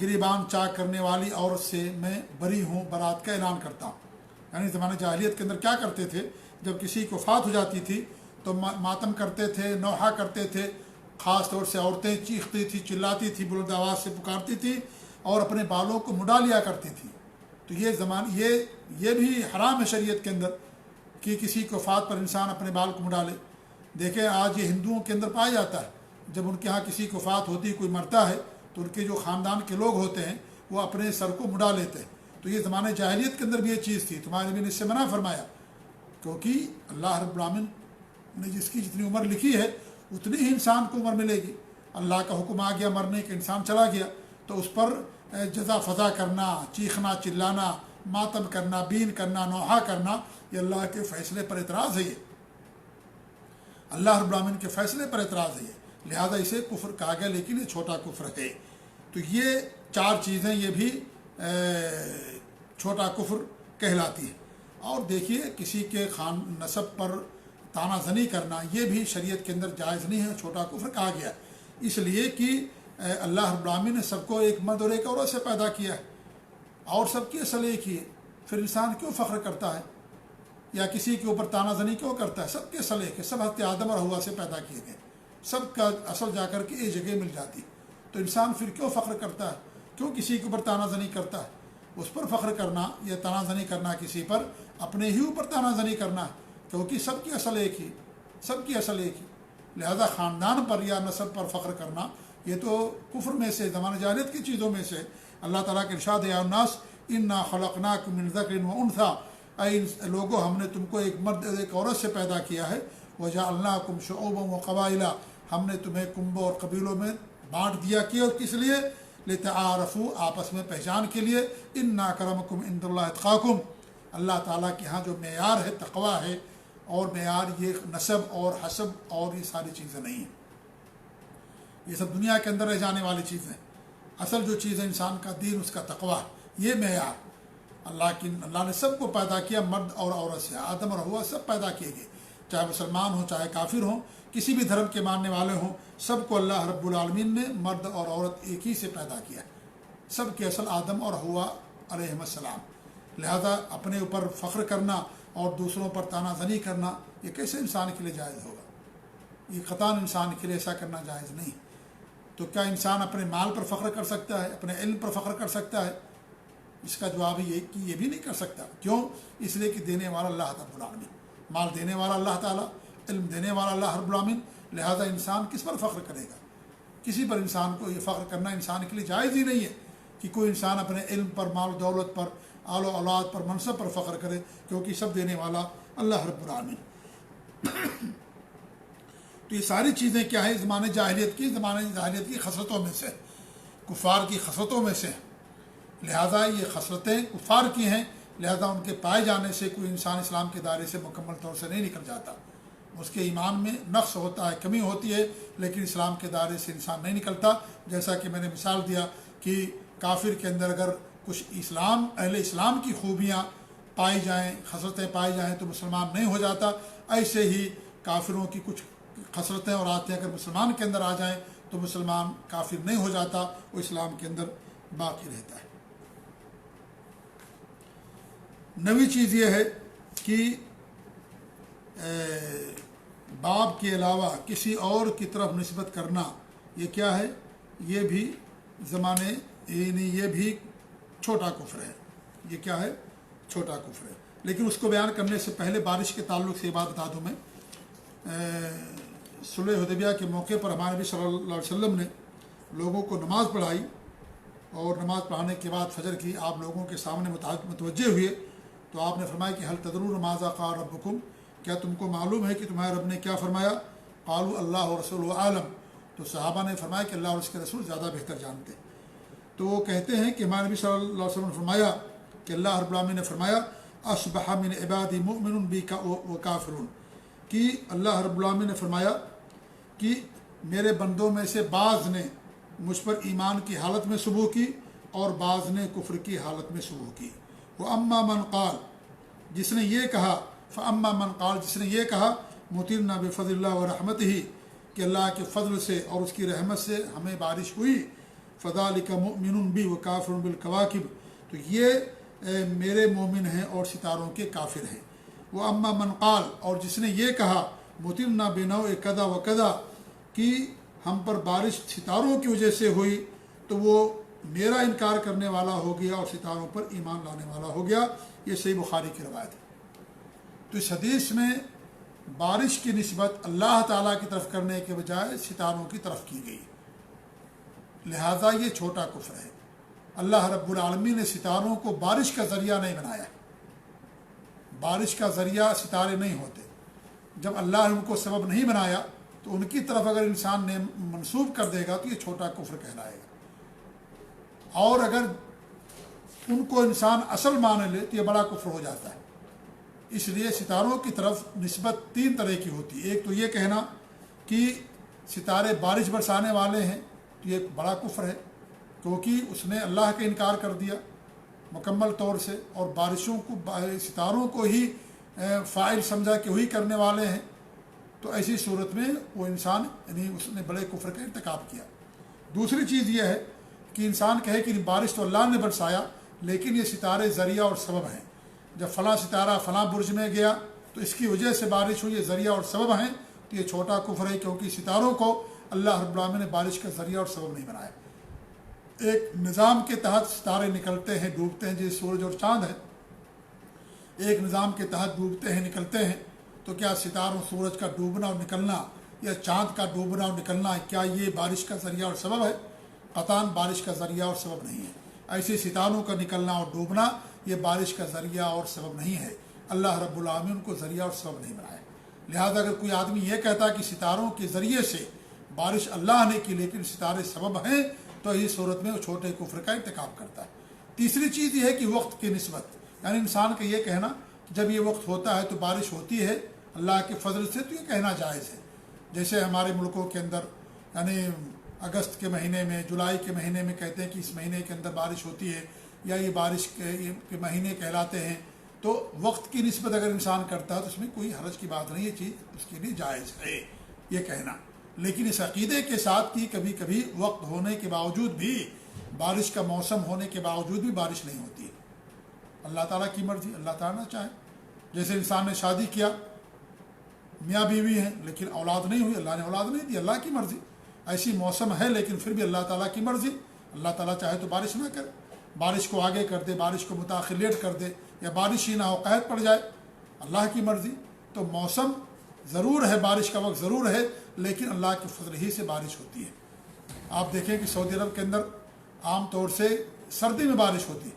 گریبان چاک کرنے والی عورت سے میں بری ہوں، برات کا اعلان کرتا ہوں۔ یعنی زمانہ جاہلیت کے اندر کیا کرتے تھے، جب کسی کو وفات ہو جاتی تھی تو ماتم کرتے تھے، نوحہ کرتے تھے، خاص طور سے عورتیں چیختی تھی، چلاتی تھی، بلند آواز سے پکارتی تھی اور اپنے بالوں کو مڈا لیا کرتی تھی۔ تو یہ بھی حرام ہے شریعت کے اندر کہ کسی کو وفات پر انسان اپنے بال کو مڈا لے۔ دیکھیں آج یہ ہندوؤں کے اندر پایا جاتا ہے، جب ان کے ہاں کسی کو وفات ہوتی، کوئی مرتا ہے تو ان کے جو خاندان کے لوگ ہوتے ہیں وہ اپنے سر کو مڈا لیتے ہیں۔ تو یہ زمانہ جاہلیت کے اندر بھی یہ چیز تھی، تمہارے نبی نے اس سے منع فرمایا، کیونکہ اللہ رب العالمین نے جس کی جتنی عمر لکھی ہے اتنی ہی انسان کو عمر ملے گی۔ اللہ کا حکم آ گیا مرنے کا، انسان چلا گیا تو اس پر جزا فضا کرنا، چیخنا چلانا، ماتم کرنا، بین کرنا، نوحہ کرنا، یہ اللہ کے فیصلے پر اعتراض ہے۔ یہ اللہ رب العالمین کے فیصلے پر اعتراض ہے، لہذا اسے کفر کہا گیا، لیکن یہ چھوٹا کفر ہے۔ تو یہ 4 چیزیں یہ بھی چھوٹا کفر کہلاتی ہے۔ اور دیکھیے کسی کے نسب پر تانا زنی کرنا یہ بھی شریعت کے اندر جائز نہیں ہے، چھوٹا کفر کہا گیا، اس لیے کہ اللہ رب العالمین نے سب کو ایک مرد اور ایک عورت سے پیدا کیا ہے اور سب کی اصل ایک ہی ہے، پھر انسان کیوں فخر کرتا ہے یا کسی کے اوپر تانا زنی کیوں کرتا ہے؟ سب کے اصل ایک ہے، سب حضرت آدم اور حوا سے پیدا کیے گئے، سب کا اصل جا کر کے ایک جگہ مل جاتی، تو انسان پھر کیوں فخر کرتا ہے، کیوں کسی کے اوپر تانا زنی کرتا ہے؟ اس پر فخر کرنا یا تانا زنی کرنا کسی پر اپنے ہی اوپر تانا زنی کرنا، کیونکہ سب کی اصل ایک ہی، سب کی اصل ایک ہی، لہذا خاندان پر یا نسب پر فخر کرنا یہ تو کفر میں سے، زمانہ جاہلیت کی چیزوں میں سے۔ اللہ تعالیٰ کے ارشاد ہے، الناس انا خلقناکم من ذکر و انثی، اے لوگوں ہم نے تم کو ایک مرد اور ایک عورت سے پیدا کیا ہے، وجعلناکم شعوبا و قبائل، ہم نے تمہیں کنبوں اور قبیلوں میں بانٹ دیا، کیا کس لیے؟ لتعارفوا، آپس میں پہچان کے لیے، ان اکرمکم عند اللہ اتقاکم، اللہ تعالیٰ کے ہاں جو معیار ہے تقویٰ ہے، اور معیار یہ نسب اور حسب اور یہ ساری چیزیں نہیں ہیں، یہ سب دنیا کے اندر رہ جانے والی چیزیں، اصل جو چیز ہے انسان کا دین، اس کا تقویٰ، یہ معیار۔ اللہ نے سب کو پیدا کیا مرد اور عورت سے، آدم اور حوا سب پیدا کیے گئے، چاہے مسلمان ہوں چاہے کافر ہوں، کسی بھی دھرم کے ماننے والے ہوں، سب کو اللہ رب العالمین نے مرد اور عورت ایک ہی سے پیدا کیا، سب کے اصل آدم اور حوا علیہ السلام۔ لہذا اپنے اوپر فخر کرنا اور دوسروں پر تانا زنی کرنا یہ کیسے انسان کے لیے جائز ہوگا؟ یہ قطعاً انسان کے لیے ایسا کرنا جائز نہیں۔ تو کیا انسان اپنے مال پر فخر کر سکتا ہے، اپنے علم پر فخر کر سکتا ہے؟ اس کا جواب یہ کہ یہ بھی نہیں کر سکتا۔ کیوں؟ اس لیے کہ دینے والا اللہ رب العالمین، مال دینے والا اللہ تعالیٰ، علم دینے والا اللہ رب العالمین، لہذا انسان کس پر فخر کرے گا؟ کسی پر انسان کو یہ فخر کرنا انسان کے لیے جائز ہی نہیں ہے کہ کوئی انسان اپنے علم پر، مال و دولت پر، آل و اولاد پر، منصب پر فخر کرے، کیونکہ سب دینے والا اللہ رب العالمین۔ تو یہ ساری چیزیں کیا ہے؟ زمانہ جاہلیت کی خصلتوں میں سے، کفار کی خصلتوں میں سے، لہذا یہ خصلتیں کفار کی ہیں، لہذا ان کے پائے جانے سے کوئی انسان اسلام کے دائرے سے مکمل طور سے نہیں نکل جاتا، اس کے ایمان میں نقص ہوتا ہے، کمی ہوتی ہے، لیکن اسلام کے دائرے سے انسان نہیں نکلتا۔ جیسا کہ میں نے مثال دیا کہ کافر کے اندر اگر کچھ اہل اسلام کی خوبیاں پائی جائیں، خصلتیں پائی جائیں تو مسلمان نہیں ہو جاتا، ایسے ہی کافروں کی کچھ خصلتیں اور عادتیں اگر مسلمان کے اندر آ جائیں تو مسلمان کافر نہیں ہو جاتا، وہ اسلام کے اندر باقی رہتا ہے۔ نویں چیز یہ ہے کہ باپ کے علاوہ کسی اور کی طرف نسبت کرنا، یہ کیا ہے؟ یہ بھی یہ بھی چھوٹا کفر ہے۔ یہ کیا ہے؟ چھوٹا کفر ہے۔ لیکن اس کو بیان کرنے سے پہلے بارش کے تعلق سے یہ بات بتا دوں میں، صلح حدیبیہ کے موقع پر ہمارے نبی صلی اللہ علیہ وسلم نے لوگوں کو نماز پڑھائی، اور نماز پڑھانے کے بعد فجر کی آپ لوگوں کے سامنے متوجہ ہوئے تو آپ نے فرمایا کہ حل تدرون ماذا قال ربکم، کیا تم کو معلوم ہے کہ تمہارے رب نے کیا فرمایا؟ قالوا اللہ ورسولہ اعلم، تو صحابہ نے فرمایا کہ اللہ اور اس کے رسول زیادہ بہتر جانتے۔ تو وہ کہتے ہیں کہ ہمارے نبی صلی اللہ علیہ وسلم نے فرمایا کہ اللہ رب العالمین نے فرمایا اصبح من عبادی مؤمن بی و کافر، کہ اللہ رب العالمین نے فرمایا کہ میرے بندوں میں سے بعض نے مجھ پر ایمان کی حالت میں صبح کی اور بعض نے کفر کی حالت میں صبح کی۔ وَأَمَّا مَنْ قَالَ، جس نے یہ کہا، فَأَمَّا مَنْ قَالَ، جس نے یہ کہا مُطِرْنَا بِفَضْلِ اللَّهِ وَرَحْمَتِهِ، کہ اللہ کے فضل سے اور اس کی رحمت سے ہمیں بارش ہوئی، فذالک مؤمن بی و کافر بالکواکب، تو یہ میرے مومن ہیں اور ستاروں کے کافر ہیں۔ وہ اما من قال، اور جس نے یہ کہا مطرنا بنوع کذا و کذا، کہ ہم پر بارش ستاروں کی وجہ سے ہوئی، تو وہ میرا انکار کرنے والا ہو گیا اور ستاروں پر ایمان لانے والا ہو گیا۔ یہ صحیح بخاری کی روایت ہے۔ تو اس حدیث میں بارش کی نسبت اللہ تعالیٰ کی طرف کرنے کے بجائے ستاروں کی طرف کی گئی، لہذا یہ چھوٹا کفر ہے۔ اللہ رب العالمین نے ستاروں کو بارش کا ذریعہ نہیں بنایا، بارش کا ذریعہ ستارے نہیں ہوتے۔ جب اللہ نے ان کو سبب نہیں بنایا تو ان کی طرف اگر انسان نے منسوب کر دے گا تو یہ چھوٹا کفر کہلائے گا، اور اگر ان کو انسان اصل مان لے تو یہ بڑا کفر ہو جاتا ہے۔ اس لیے ستاروں کی طرف نسبت تین طرح کی ہوتی ہے۔ ایک تو یہ کہنا کہ ستارے بارش برسانے والے ہیں، تو یہ ایک بڑا کفر ہے، کیونکہ اس نے اللہ کا انکار کر دیا مکمل طور سے، اور بارشوں کو ستاروں کو ہی فاعل سمجھا کہ وہی کرنے والے ہیں، تو ایسی صورت میں وہ انسان یعنی اس نے بڑے کفر کا ارتکاب کیا۔ دوسری چیز یہ ہے کہ انسان کہے کہ بارش تو اللہ نے برسایا، لیکن یہ ستارے ذریعہ اور سبب ہیں، جب فلاں ستارہ فلاں برج میں گیا تو اس کی وجہ سے بارش ہوئی، یہ ذریعہ اور سبب ہیں، تو یہ چھوٹا کفر ہے، کیونکہ ستاروں کو اللہ رب العالمین نے بارش کا ذریعہ اور سبب نہیں بنایا۔ ایک نظام کے تحت ستارے نکلتے ہیں ڈوبتے ہیں، جیسے سورج اور چاند ہے، ایک نظام کے تحت ڈوبتے ہیں نکلتے ہیں، تو کیا ستاروں سورج کا ڈوبنا اور نکلنا یا چاند کا ڈوبنا اور نکلنا کیا یہ بارش کا ذریعہ اور سبب ہے؟ قطعاً بارش کا ذریعہ اور سبب نہیں ہے۔ ایسے ستاروں کا نکلنا اور ڈوبنا یہ بارش کا ذریعہ اور سبب نہیں ہے، اللہ رب العالمین کو ذریعہ اور سبب نہیں بنایا۔ لہذا اگر کوئی آدمی یہ کہتا کہ ستاروں کے ذریعے سے بارش اللہ نے کی لیکن ستارے سبب ہیں، تو اس صورت میں وہ چھوٹے کفر کا ارتکاب کرتا ہے۔ تیسری چیز یہ ہے کہ وقت کی نسبت، یعنی انسان کا یہ کہنا کہ جب یہ وقت ہوتا ہے تو بارش ہوتی ہے اللہ کے فضل سے، تو یہ کہنا جائز ہے۔ جیسے ہمارے ملکوں کے اندر یعنی اگست کے مہینے میں، جولائی کے مہینے میں کہتے ہیں کہ اس مہینے کے اندر بارش ہوتی ہے، یا یہ بارش کے مہینے کہلاتے ہیں، تو وقت کی نسبت اگر انسان کرتا ہے تو اس میں کوئی حرج کی بات نہیں، یہ چیز اس کے لیے جائز ہے یہ کہنا۔ لیکن اس عقیدے کے ساتھ کہ کبھی کبھی وقت ہونے کے باوجود بھی، بارش کا موسم ہونے کے باوجود بھی بارش نہیں ہوتی ہے، اللہ تعالیٰ کی مرضی، اللہ تعالیٰ نہ چاہے۔ جیسے انسان نے شادی کیا، میاں بیوی ہیں لیکن اولاد نہیں ہوئی، اللہ نے اولاد نہیں دی، اللہ کی مرضی۔ ایسی موسم ہے لیکن پھر بھی اللہ تعالیٰ کی مرضی، اللہ تعالیٰ چاہے تو بارش نہ کرے، بارش کو آگے کر دے، بارش کو متاخر لیٹ کر دے، یا بارش ہی نہ ہو قحط پڑ جائے، اللہ کی مرضی۔ تو موسم ضرور ہے، بارش کا وقت ضرور ہے، لیکن اللہ کے فضل ہی سے بارش ہوتی ہے۔ آپ دیکھیں کہ سعودی عرب کے اندر عام طور سے سردی میں بارش ہوتی ہے،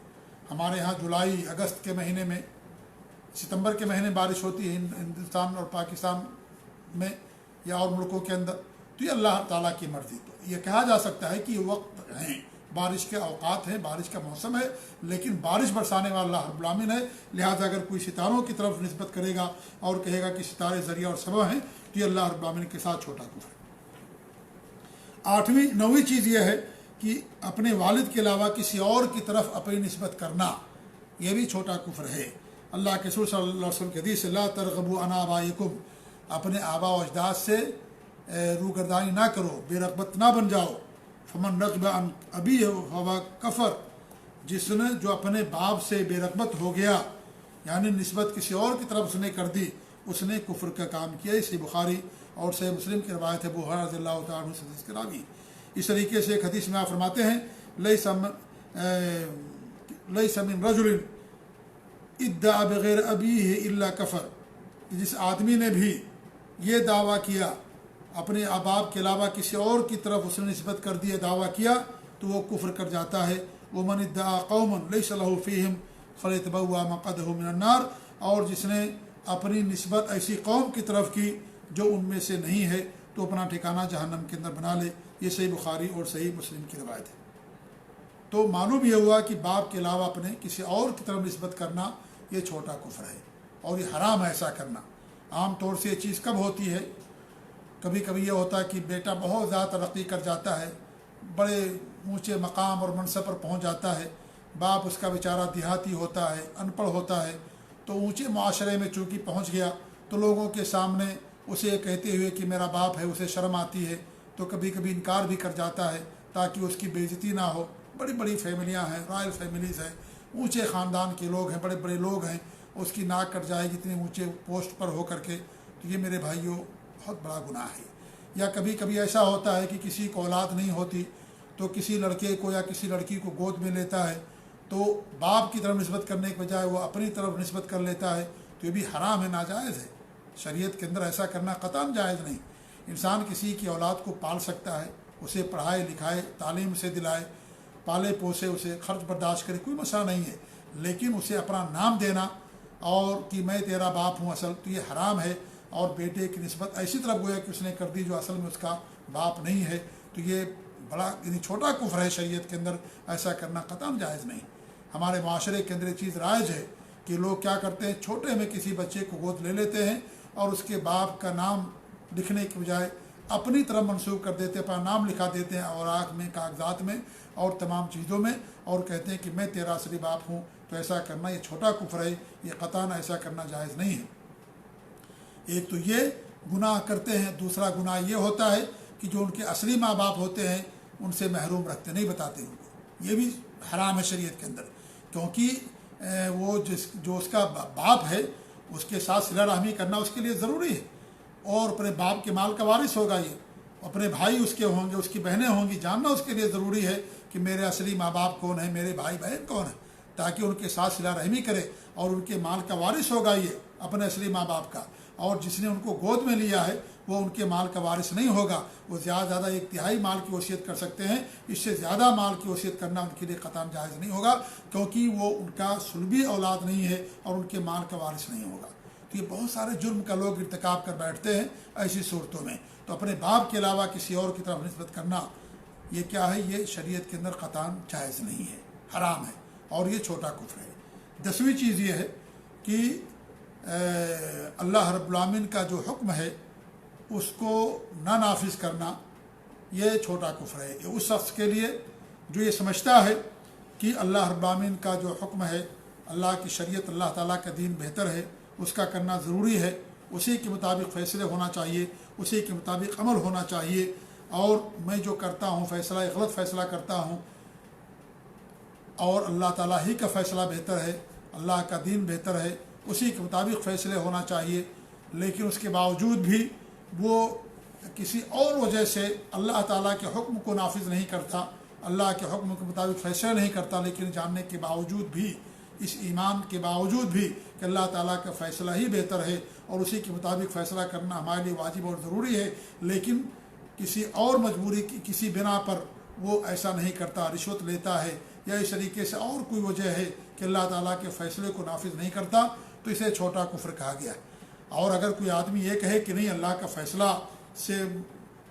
ہمارے ہاں جولائی اگست کے مہینے میں، ستمبر کے مہینے بارش ہوتی ہے ہندوستان اور پاکستان میں یا اور ملکوں کے اندر، تو یہ اللہ تعالیٰ کی مرضی۔ تو یہ کہا جا سکتا ہے کہ یہ وقت ہیں، بارش کے اوقات ہیں، بارش کا موسم ہے، لیکن بارش برسانے والا اللہ رب العالمین ہے۔ لہٰذا اگر کوئی ستاروں کی طرف نسبت کرے گا اور کہے گا کہ ستارے ذریعہ اور سبب ہیں، تو یہ اللہ رب العالمین کے ساتھ چھوٹا کفر ہے۔ نویں چیز یہ ہے کہ اپنے والد کے علاوہ کسی اور کی طرف اپنی نسبت کرنا، یہ بھی چھوٹا کفر ہے۔ اللہ کے رسول صلی اللہ علیہ وسلم کے حدیث لا ترغبوا عن آبائکم، اپنے آبا و اجداد سے روگردانی نہ کرو، بے رغبت نہ بن جاؤ۔ فمن رغب عن ابیہ فہو کفر، جس نے جو اپنے باپ سے بے رغبت ہو گیا، یعنی نسبت کسی اور کی طرف اس نے کر دی، اس نے کفر کا کام کیا۔ صحیح بخاری اور صحیح مسلم کی روایت ہے، ابو ہریرہ رضی اللہ تعالیٰ عنہ سے حدیث کے راوی۔ اس طریقے سے ایک حدیث میں آپ فرماتے ہیں لیس من رجل ادعا بغیر ابیہ الا کفر، جس آدمی نے بھی یہ دعویٰ کیا اپنے باپ کے علاوہ کسی اور کی طرف اس نے نسبت کر دی، دعویٰ کیا، تو وہ کفر کر جاتا ہے۔ ومن ادعا قوما لیس له فیہم فلیتبوأ مقعدہ من النار، اور جس نے اپنی نسبت ایسی قوم کی طرف کی جو ان میں سے نہیں ہے، تو اپنا ٹھکانہ جہنم کے اندر بنا لے۔ یہ صحیح بخاری اور صحیح مسلم کی روایت ہے۔ تو معلوم یہ ہوا کہ باپ کے علاوہ اپنے کسی اور کی طرف نسبت کرنا یہ چھوٹا کفر ہے، اور یہ حرام ہے ایسا کرنا۔ عام طور سے یہ چیز کب ہوتی ہے؟ کبھی کبھی یہ ہوتا ہے کہ بیٹا بہت زیادہ ترقی کر جاتا ہے، بڑے اونچے مقام اور منصب پر پہنچ جاتا ہے، باپ اس کا بیچارہ دیہاتی ہوتا ہے، ان پڑھ ہوتا ہے، تو اونچے معاشرے میں چونکہ پہنچ گیا تو لوگوں کے سامنے اسے کہتے ہوئے کہ میرا باپ ہے اسے شرم آتی ہے، تو کبھی کبھی انکار بھی کر جاتا ہے تاکہ اس کی بے عزتی نہ ہو. بڑی بڑی فیملیاں ہیں، رائل فیملیز ہیں، اونچے خاندان کے لوگ ہیں، بڑے بڑے لوگ ہیں، اس کی ناک کٹ جائے گی اتنے اونچے پوسٹ پر ہو کر کے. تو یہ میرے بھائیوں بہت بڑا گناہ ہے. یا کبھی کبھی ایسا ہوتا ہے کہ کسی کو اولاد نہیں ہوتی تو کسی لڑکے کو یا کسی لڑکی کو گود میں لیتا ہے، تو باپ کی طرف نسبت کرنے کے بجائے وہ اپنی طرف نسبت کر لیتا ہے. تو یہ بھی حرام ہے، ناجائز ہے. شریعت کے اندر ایسا کرنا قطعاً جائز نہیں. انسان کسی کی اولاد کو پال سکتا ہے، اسے پڑھائے لکھائے، تعلیم اسے دلائے، پالے پوسے، اسے خرچ برداشت کرے، کوئی مسئلہ نہیں ہے. لیکن اسے اپنا نام دینا اور کہ میں تیرا باپ ہوں اصل، تو یہ حرام ہے. اور بیٹے کی نسبت ایسی طرف گویا کہ اس نے کر دی جو اصل میں اس کا باپ نہیں ہے. تو یہ بڑا یعنی چھوٹا کفر ہے. شریعت کے اندر ایسا کرنا قطعاً جائز نہیں. ہمارے معاشرے کے اندر یہ چیز رائج ہے کہ لوگ کیا کرتے ہیں، چھوٹے میں کسی بچے کو گود لے لیتے ہیں اور اس کے باپ کا نام لکھنے کے بجائے اپنی طرف منسوب کر دیتے ہیں، اپنا نام لکھا دیتے ہیں اوراق میں، کاغذات میں اور تمام چیزوں میں، اور کہتے ہیں کہ میں تیرا اصلی باپ ہوں. تو ایسا کرنا یہ چھوٹا کفر ہے. یہ قطعاً ایسا کرنا جائز نہیں ہے. ایک تو یہ گناہ کرتے ہیں. دوسرا گناہ یہ ہوتا ہے کہ جو ان کے اصلی ماں باپ ہوتے ہیں ان سے محروم رکھتے، نہیں بتاتے ان کو. یہ بھی حرام ہے شریعت کے اندر، کیونکہ وہ جو اس کا باپ ہے اس کے ساتھ صلہ رحمی کرنا اس کے لیے ضروری ہے. اور اپنے باپ کے مال کا وارث ہوگا یہ، اپنے بھائی اس کے ہوں گے، اس کی بہنیں ہوں گی، جاننا اس کے لیے ضروری ہے کہ میرے اصلی ماں باپ کون ہیں، میرے بھائی بہن کون ہیں، تاکہ ان کے ساتھ صلہ رحمی کرے. اور ان کے مال کا وارث ہوگا یہ اپنے اصلی ماں باپ کا. اور جس نے ان کو گود میں لیا ہے وہ ان کے مال کا وارث نہیں ہوگا. وہ زیادہ زیادہ 1/3 مال کی وصیت کر سکتے ہیں. اس سے زیادہ مال کی وصیت کرنا ان کے لیے قطعاً جائز نہیں ہوگا، کیونکہ وہ ان کا صلبی اولاد نہیں ہے اور ان کے مال کا وارث نہیں ہوگا. تو یہ بہت سارے جرم کا لوگ ارتکاب کر بیٹھتے ہیں ایسی صورتوں میں. تو اپنے باپ کے علاوہ کسی اور کی طرف نسبت کرنا یہ کیا ہے، یہ شریعت کے اندر قطعاً جائز نہیں ہے، حرام ہے، اور یہ چھوٹا کفر ہے. 10ویں چیز یہ ہے کہ اللہ رب العالمین کا جو حکم ہے اس کو نہ نافذ کرنا یہ چھوٹا کفر ہے. یہ اس شخص کے لیے جو یہ سمجھتا ہے کہ اللہ رب العالمین کا جو حکم ہے، اللہ کی شریعت، اللہ تعالیٰ کا دین بہتر ہے، اس کا کرنا ضروری ہے، اسی کے مطابق فیصلے ہونا چاہیے، اسی کے مطابق عمل ہونا چاہیے. اور میں جو کرتا ہوں فیصلہ، ایک غلط فیصلہ کرتا ہوں اور اللہ تعالیٰ ہی کا فیصلہ بہتر ہے، اللہ کا دین بہتر ہے، اسی کے مطابق فیصلے ہونا چاہیے. لیکن اس کے باوجود بھی وہ کسی اور وجہ سے اللہ تعالیٰ کے حکم کو نافذ نہیں کرتا، اللہ کے حکم کے مطابق فیصلے نہیں کرتا، لیکن جاننے کے باوجود بھی، اس ایمان کے باوجود بھی کہ اللہ تعالیٰ کا فیصلہ ہی بہتر ہے اور اسی کے مطابق فیصلہ کرنا ہمارے لیے واجب اور ضروری ہے، لیکن کسی اور مجبوری کی کسی بنا پر وہ ایسا نہیں کرتا، رشوت لیتا ہے یا اس طریقے سے اور کوئی وجہ ہے کہ اللہ تعالیٰ کے فیصلے کو نافذ نہیں کرتا، تو اسے چھوٹا کفر کہا گیا. اور اگر کوئی آدمی یہ کہے کہ نہیں، اللہ کا فیصلہ سے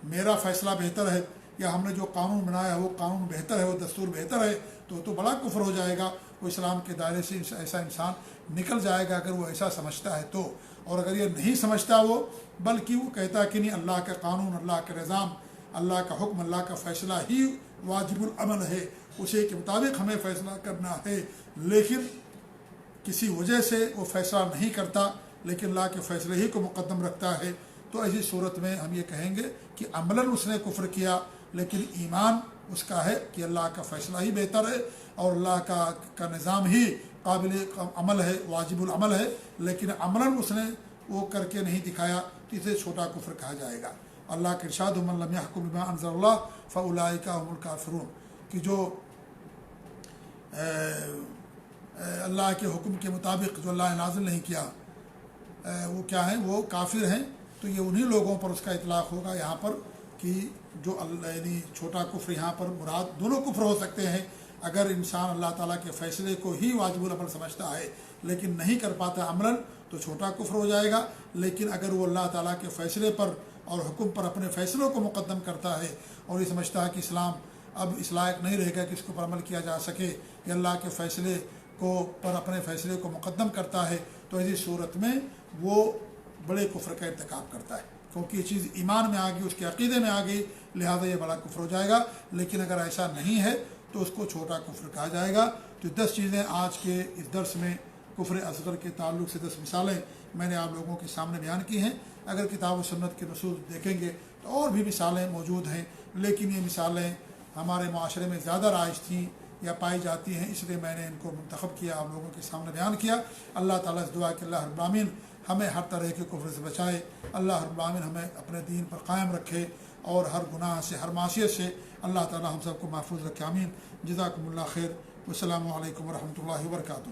میرا فیصلہ بہتر ہے، یا ہم نے جو قانون بنایا ہے وہ قانون بہتر ہے، وہ دستور بہتر ہے، تو بڑا کفر ہو جائے گا. وہ اسلام کے دائرے سے ایسا انسان نکل جائے گا اگر وہ ایسا سمجھتا ہے تو. اور اگر یہ نہیں سمجھتا وہ، بلکہ وہ کہتا کہ نہیں، اللہ کا قانون، اللہ کا نظام، اللہ کا حکم، اللہ کا فیصلہ ہی واجب العمل ہے، اسی کے مطابق ہمیں فیصلہ کرنا ہے، لیکن کسی وجہ سے وہ فیصلہ نہیں کرتا، لیکن اللہ کے فیصلے ہی کو مقدم رکھتا ہے، تو ایسی صورت میں ہم یہ کہیں گے کہ عملاً اس نے کفر کیا، لیکن ایمان اس کا ہے کہ اللہ کا فیصلہ ہی بہتر ہے اور اللہ کا نظام ہی قابل عمل ہے، واجب العمل ہے، لیکن عملاً اس نے وہ کر کے نہیں دکھایا، تو اسے چھوٹا کفر کہا جائے گا. اللہ کے ارشاد من لم يحكم بما انزل اللہ فاولئک هم الکافرون، کہ جو اللہ کے حکم کے مطابق جو اللہ نے نازل نہیں کیا وہ کیا ہیں، وہ کافر ہیں. تو یہ انہی لوگوں پر اس کا اطلاق ہوگا یہاں پر کہ جو یعنی چھوٹا کفر، یہاں پر مراد دونوں کفر ہو سکتے ہیں. اگر انسان اللہ تعالیٰ کے فیصلے کو ہی واجب العمل سمجھتا ہے لیکن نہیں کر پاتا عملاً، تو چھوٹا کفر ہو جائے گا. لیکن اگر وہ اللہ تعالیٰ کے فیصلے پر اور حکم پر اپنے فیصلوں کو مقدم کرتا ہے اور یہ سمجھتا ہے کہ اسلام اب اس لائق نہیں رہے گا کہ اس کے اوپر عمل کیا جا سکے، یا اللہ کے فیصلے کو پر اپنے فیصلے کو مقدم کرتا ہے، تو ایسی صورت میں وہ بڑے کفر کا ارتکاب کرتا ہے، کیونکہ یہ چیز ایمان میں آ گئی، اس کے عقیدے میں آ گئی، لہذا یہ بڑا کفر ہو جائے گا. لیکن اگر ایسا نہیں ہے تو اس کو چھوٹا کفر کہا جائے گا. تو 10 چیزیں آج کے اس درس میں کفر اصغر کے تعلق سے 10 مثالیں میں نے آپ لوگوں کے سامنے بیان کی ہیں. اگر کتاب و سنت کے نصوص دیکھیں گے تو اور بھی مثالیں موجود ہیں، لیکن یہ مثالیں ہمارے معاشرے میں زیادہ رائج تھیں یا پائی جاتی ہیں، اس لیے میں نے ان کو منتخب کیا، آپ لوگوں کے سامنے بیان کیا۔ اللہ تعالیٰ سے دعا کہ اللہ رب العالمین ہمیں ہر طرح کے کفر سے بچائے، اللہ رب العالمین ہمیں اپنے دین پر قائم رکھے، اور ہر گناہ سے، ہر معصیت سے اللہ تعالیٰ ہم سب کو محفوظ رکھے، آمین۔ جزاکم اللہ خیر، والسلام علیکم ورحمۃ اللہ وبرکاتہ۔